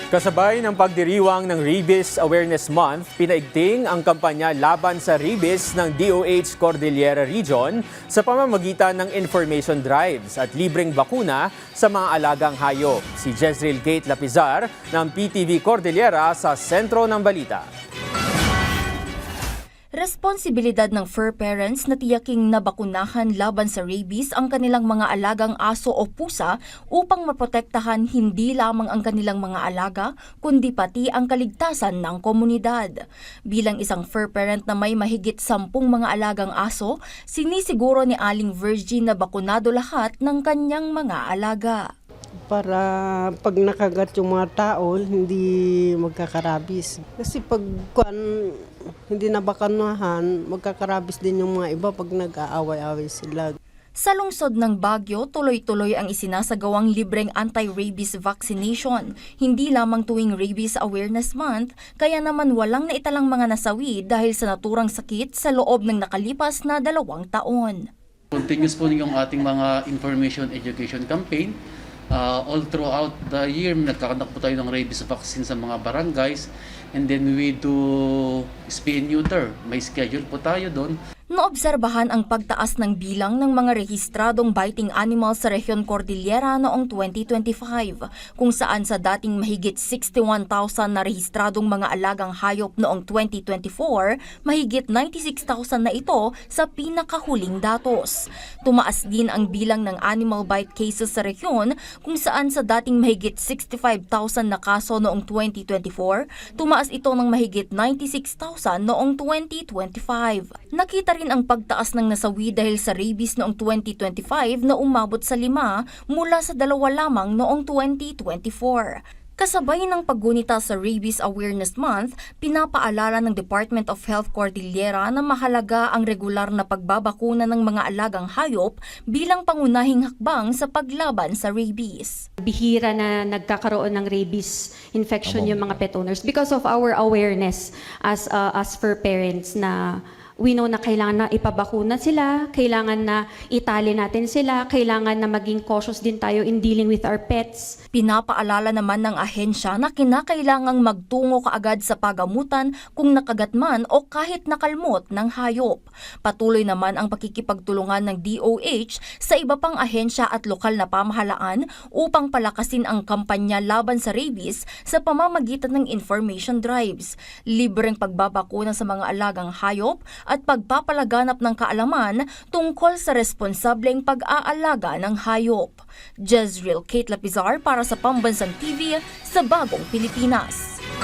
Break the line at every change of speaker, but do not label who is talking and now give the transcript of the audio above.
Kasabay ng pagdiriwang ng Rabies Awareness Month, pinaigting ang kampanya laban sa rabies ng DOH Cordillera Region sa pamamagitan ng information drives at libreng bakuna sa mga alagang hayop. Si Jezreel Kate Lapizar ng PTV Cordillera sa sentro ng balita.
Responsibilidad ng fur parents na tiyaking nabakunahan laban sa rabies ang kanilang mga alagang aso o pusa upang maprotektahan hindi lamang ang kanilang mga alaga, kundi pati ang kaligtasan ng komunidad. Bilang isang fur parent na may mahigit 10 mga alagang aso, sinisiguro ni Aling Virgie na bakunado lahat ng kanyang mga alaga.
Para pag nakagat yung mga tao, hindi magkakarabis. Kasi pag hindi nabakanuhan, magkakarabis din yung mga iba pag nag-aaway-away sila.
Sa lungsod ng Baguio, tuloy-tuloy ang isinasagawang libreng anti-rabies vaccination. Hindi lamang tuwing Rabies Awareness Month, kaya naman walang naitalang mga nasawi dahil sa naturang sakit sa loob ng nakalipas na 2 taon.
Continuous po yung ating mga information education campaign. All throughout the year, nagkakanak po tayo ng rabies vaccine sa mga barangays. And then we do spay and neuter. May schedule po tayo doon.
Naobserbahan ang pagtaas ng bilang ng mga rehistradong biting animals sa Rehiyon Cordillera noong 2025, kung saan sa dating mahigit 61,000 na rehistradong mga alagang hayop noong 2024, mahigit 96,000 na ito sa pinakahuling datos. Tumaas din ang bilang ng animal bite cases sa rehiyon, kung saan sa dating mahigit 65,000 na kaso noong 2024, tumaas ito ng mahigit 96,000 noong 2025. Nakita rin ang pagtaas ng nasawi dahil sa rabies noong 2025 na umabot sa 5 mula sa 2 lamang noong 2024. Kasabay ng paggunita sa Rabies Awareness Month, pinapaalala ng Department of Health Cordillera na mahalaga ang regular na pagbabakuna ng mga alagang hayop bilang pangunahing hakbang sa paglaban sa rabies.
Bihira na nagkakaroon ng rabies infection yung mga pet owners because of our awareness as fur parents na we know na kailangan na ipabakuna sila, kailangan na itali natin sila, kailangan na maging cautious din tayo in dealing with our pets.
Pinapaalala naman ng ahensya na kinakailangang magtungo kaagad sa pagamutan kung nakagat man o kahit nakalmot ng hayop. Patuloy naman ang pakikipagtulungan ng DOH sa iba pang ahensya at lokal na pamahalaan upang palakasin ang kampanya laban sa rabies sa pamamagitan ng information drives, libreng pagbabakuna sa mga alagang hayop at pagpapalaganap ng kaalaman tungkol sa responsableng pag-aalaga ng hayop. Jezreel Kate Lapizar para sa Pambansang TV sa Bagong Pilipinas.